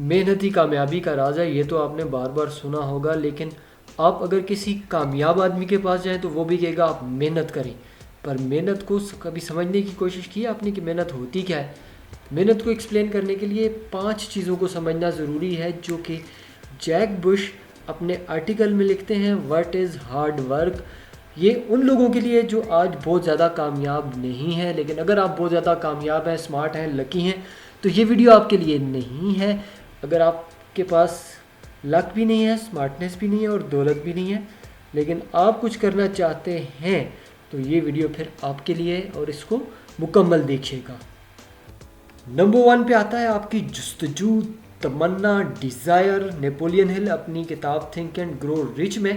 محنت ہی کامیابی کا راز ہے، یہ تو آپ نے بار بار سنا ہوگا، لیکن آپ اگر کسی کامیاب آدمی کے پاس جائیں تو وہ بھی کہے گا آپ محنت کریں، پر محنت کو کبھی سمجھنے کی کوشش کی آپ نے کہ محنت ہوتی کیا ہے؟ محنت کو ایکسپلین کرنے کے لیے 5 چیزوں کو سمجھنا ضروری ہے، جو کہ جیک بش اپنے آرٹیکل میں لکھتے ہیں، واٹ از ہارڈ ورک۔ یہ ان لوگوں کے لیے جو آج بہت زیادہ کامیاب نہیں ہیں، لیکن اگر آپ بہت زیادہ کامیاب ہیں، اسمارٹ ہیں، لکی ہیں، تو یہ ویڈیو آپ کے لیے نہیں ہے۔ اگر آپ کے پاس لک بھی نہیں ہے، اسمارٹنس بھی نہیں ہے اور دولت بھی نہیں ہے، لیکن آپ کچھ کرنا چاہتے ہیں، تو یہ ویڈیو پھر آپ کے لیے ہے اور اس کو مکمل دیکھیے گا۔ نمبر 1 پہ آتا ہے آپ کی جستجو، تمنا، ڈیزائر۔ نیپولین ہل اپنی کتاب تھنک اینڈ گرو رچ میں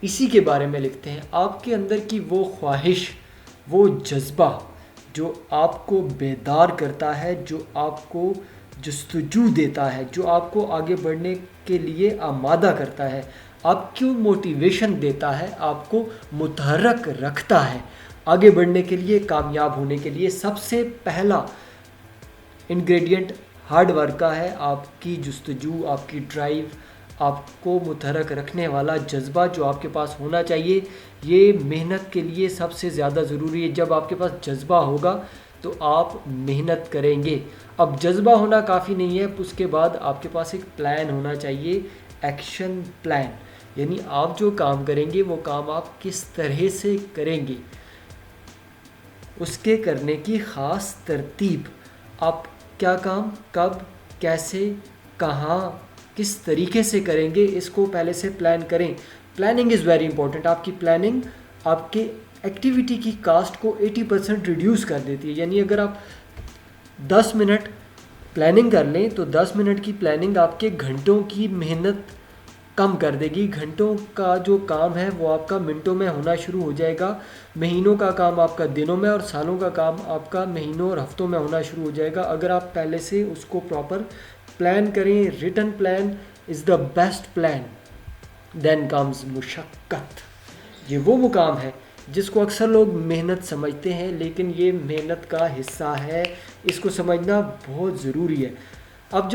اسی کے بارے میں لکھتے ہیں۔ آپ کے اندر کی وہ خواہش، وہ جذبہ جو آپ کو بیدار کرتا ہے، جو آپ کو جستجو دیتا ہے، جو آپ کو آگے بڑھنے کے لیے آمادہ کرتا ہے، آپ کو موٹیویشن دیتا ہے، آپ کو متحرک رکھتا ہے آگے بڑھنے کے لیے، کامیاب ہونے کے لیے، سب سے پہلا انگریڈینٹ ہارڈ ورک کا ہے۔ آپ کی جستجو، آپ کی ڈرائیو، آپ کو متحرک رکھنے والا جذبہ جو آپ کے پاس ہونا چاہیے، یہ محنت کے لیے سب سے زیادہ ضروری ہے۔ جب آپ کے پاس جذبہ ہوگا تو آپ محنت کریں گے۔ اب جذبہ ہونا کافی نہیں ہے، اس کے بعد آپ کے پاس ایک پلان ہونا چاہیے، ایکشن پلان، یعنی آپ جو کام کریں گے وہ کام آپ کس طرح سے کریں گے، اس کے کرنے کی خاص ترتیب، آپ کیا کام کب، کیسے، کہاں، کس طریقے سے کریں گے، اس کو پہلے سے پلان کریں۔ Planning is very important. آپ کی پلاننگ آپ کے ایکٹیویٹی کی کاسٹ کو 80% ریڈیوس کر دیتی ہے، یعنی اگر آپ 10 منٹ پلاننگ کر لیں تو 10 منٹ کی پلاننگ آپ کے گھنٹوں کی محنت کم کر دے گی۔ گھنٹوں کا جو کام ہے وہ آپ کا منٹوں میں ہونا شروع ہو جائے گا، مہینوں کا کام آپ کا دنوں میں، اور سالوں کا کام آپ کا مہینوں اور ہفتوں میں ہونا شروع ہو جائے گا، اگر آپ پہلے سے اس کو پراپر پلان کریں۔ Written plan is the best plan. Then comes مشقت۔ یہ وہ مقام ہے جس کو اکثر لوگ محنت سمجھتے ہیں، لیکن یہ محنت کا حصہ ہے، اس کو سمجھنا بہت ضروری ہے۔ اب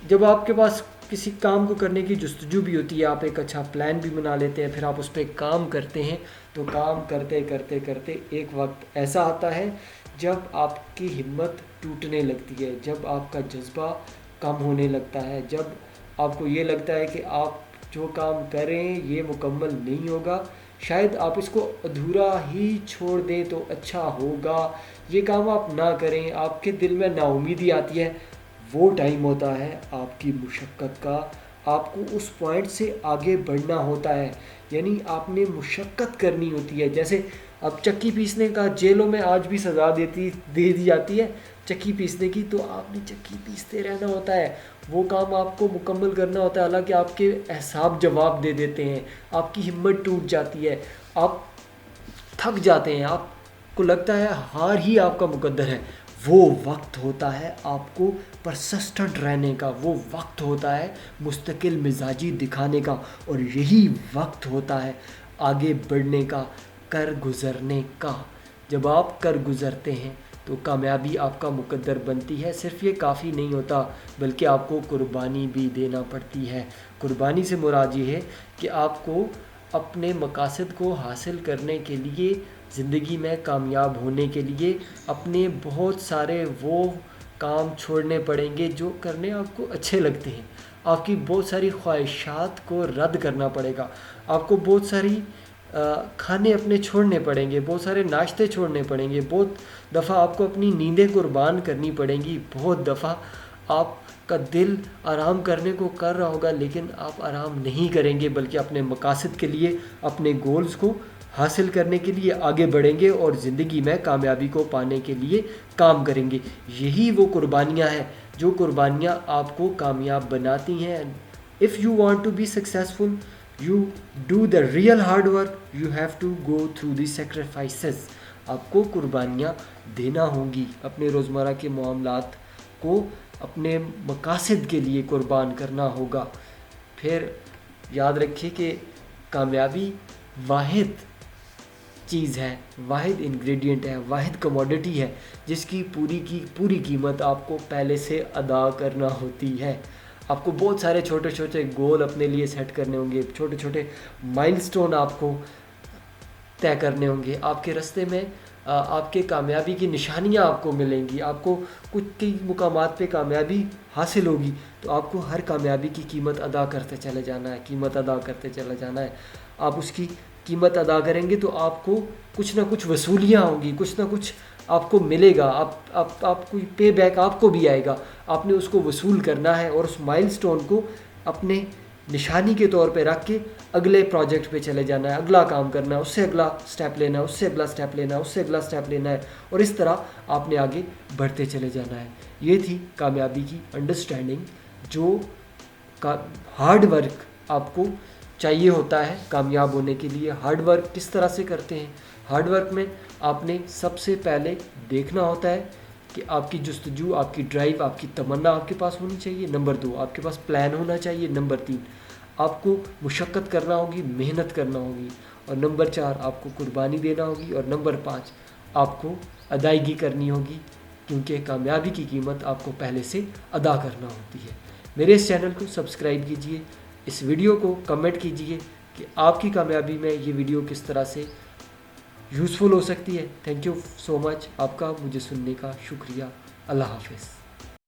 جب آپ کے پاس کسی کام کو کرنے کی جستجو بھی ہوتی ہے، آپ ایک اچھا پلان بھی بنا لیتے ہیں، پھر آپ اس پہ کام کرتے ہیں، تو کام کرتے کرتے کرتے ایک وقت ایسا آتا ہے جب آپ کی ہمت ٹوٹنے لگتی ہے، جب آپ کا جذبہ کم ہونے لگتا ہے، جب آپ کو یہ لگتا ہے کہ آپ جو کام کریں یہ مکمل نہیں ہوگا، شاید آپ اس کو ادھورا ہی چھوڑ دیں تو اچھا ہوگا، یہ کام آپ نہ کریں، آپ کے دل میں نا امیدی آتی ہے، وہ ٹائم ہوتا ہے آپ کی مشقت کا۔ آپ کو اس پوائنٹ سے آگے بڑھنا ہوتا ہے، یعنی آپ نے مشقت کرنی ہوتی ہے۔ جیسے اب چکی پیسنے کا جیلوں میں آج بھی سزا دے دی جاتی ہے چکی پیسنے کی، تو آپ نے چکی پیستے رہنا ہوتا ہے، وہ کام آپ کو مکمل کرنا ہوتا ہے، حالانکہ آپ کے اعصاب جواب دے دیتے ہیں، آپ کی ہمت ٹوٹ جاتی ہے، آپ تھک جاتے ہیں، آپ کو لگتا ہے ہار ہی آپ کا مقدر ہے۔ وہ وقت ہوتا ہے آپ کو پرسسٹنٹ رہنے کا، وہ وقت ہوتا ہے مستقل مزاجی دکھانے کا، اور یہی وقت ہوتا ہے آگے بڑھنے کا، کر گزرنے کا۔ جب آپ کر گزرتے ہیں تو کامیابی آپ کا مقدر بنتی ہے۔ صرف یہ کافی نہیں ہوتا، بلکہ آپ کو قربانی بھی دینا پڑتی ہے۔ قربانی سے مراد یہ ہے کہ آپ کو اپنے مقاصد کو حاصل کرنے کے لیے، زندگی میں کامیاب ہونے کے لیے، اپنے بہت سارے وہ کام چھوڑنے پڑیں گے جو کرنے آپ کو اچھے لگتے ہیں، آپ کی بہت ساری خواہشات کو رد کرنا پڑے گا، آپ کو بہت ساری کھانے اپنے چھوڑنے پڑیں گے، بہت سارے ناشتے چھوڑنے پڑیں گے، بہت دفعہ آپ کو اپنی نیندیں قربان کرنی پڑیں گی، بہت دفعہ آپ کا دل آرام کرنے کو کر رہا ہوگا لیکن آپ آرام نہیں کریں گے، بلکہ اپنے مقاصد کے لیے، اپنے گولز کو حاصل کرنے کے لیے آگے بڑھیں گے اور زندگی میں کامیابی کو پانے کے لیے کام کریں گے۔ یہی وہ قربانیاں ہیں جو قربانیاں آپ کو کامیاب بناتی ہیں۔ If you want to be successful, you do the real hard work, you have to go through the sacrifices۔ آپ کو قربانیاں دینا ہوں گی، اپنے روزمرہ کے معاملات کو اپنے مقاصد کے لیے قربان کرنا ہوگا۔ پھر یاد رکھیے کہ کامیابی واحد چیز ہے، واحد انگریڈینٹ ہے، واحد کموڈٹی ہے جس کی پوری قیمت آپ کو پہلے سے ادا کرنا ہوتی ہے۔ آپ کو بہت سارے چھوٹے چھوٹے گول اپنے لیے سیٹ کرنے ہوں گے، چھوٹے چھوٹے مائل سٹون آپ کو طے کرنے ہوں گے. آپ کے راستے میں آپ کے کامیابی کی نشانیاں آپ کو ملیں گی. آپ کو کچھ کئی مقامات پہ کامیابی حاصل ہوگی تو آپ کو ہر کامیابی کی قیمت ادا کرتے چلے جانا ہے، قیمت ادا کرتے چلے جانا ہے. آپ اس کی قیمت ادا کریں گے تو آپ کو کچھ نہ کچھ وصولیاں ہوں گی، کچھ نہ کچھ آپ کو ملے گا. آپ کو پے بیک آپ کو بھی آئے گا. آپ نے اس کو وصول کرنا ہے اور اس مائل سٹون کو اپنے نشانی کے طور پہ رکھ کے اگلے پروجیکٹ پہ چلے جانا ہے، اگلا کام کرنا ہے، اس سے اگلا سٹیپ لینا ہے، اس سے اگلا سٹیپ لینا ہے، اس سے اگلا سٹیپ لینا ہے، اور اس طرح آپ نے آگے بڑھتے چلے جانا ہے. یہ تھی کامیابی کی انڈرسٹینڈنگ، جو ہارڈ ورک آپ کو چاہیے ہوتا ہے کامیاب ہونے کے لیے. ہارڈ ورک کس طرح سے کرتے ہیں؟ ہارڈ ورک میں آپ نے سب سے پہلے دیکھنا ہوتا ہے کہ آپ کی جستجو، آپ کی ڈرائیو، آپ کی تمنا آپ کے پاس ہونی چاہیے. نمبر 2، آپ کے پاس پلان ہونا چاہیے. نمبر 3، آپ کو مشقت کرنا ہوگی، محنت کرنا ہوگی. اور نمبر 4، آپ کو قربانی دینا ہوگی. اور نمبر 5، آپ کو ادائیگی کرنی ہوگی، کیونکہ کامیابی کی قیمت آپ کو پہلے سے ادا کرنا ہوتی ہے. میرے اس چینل کو سبسکرائب کیجئے، اس ویڈیو کو کمنٹ کیجئے کہ آپ کی کامیابی میں یہ ویڈیو کس طرح سے یوزفل ہو سکتی ہے. تھینک یو سو مچ، آپ کا مجھے سننے کا شکریہ. اللہ حافظ.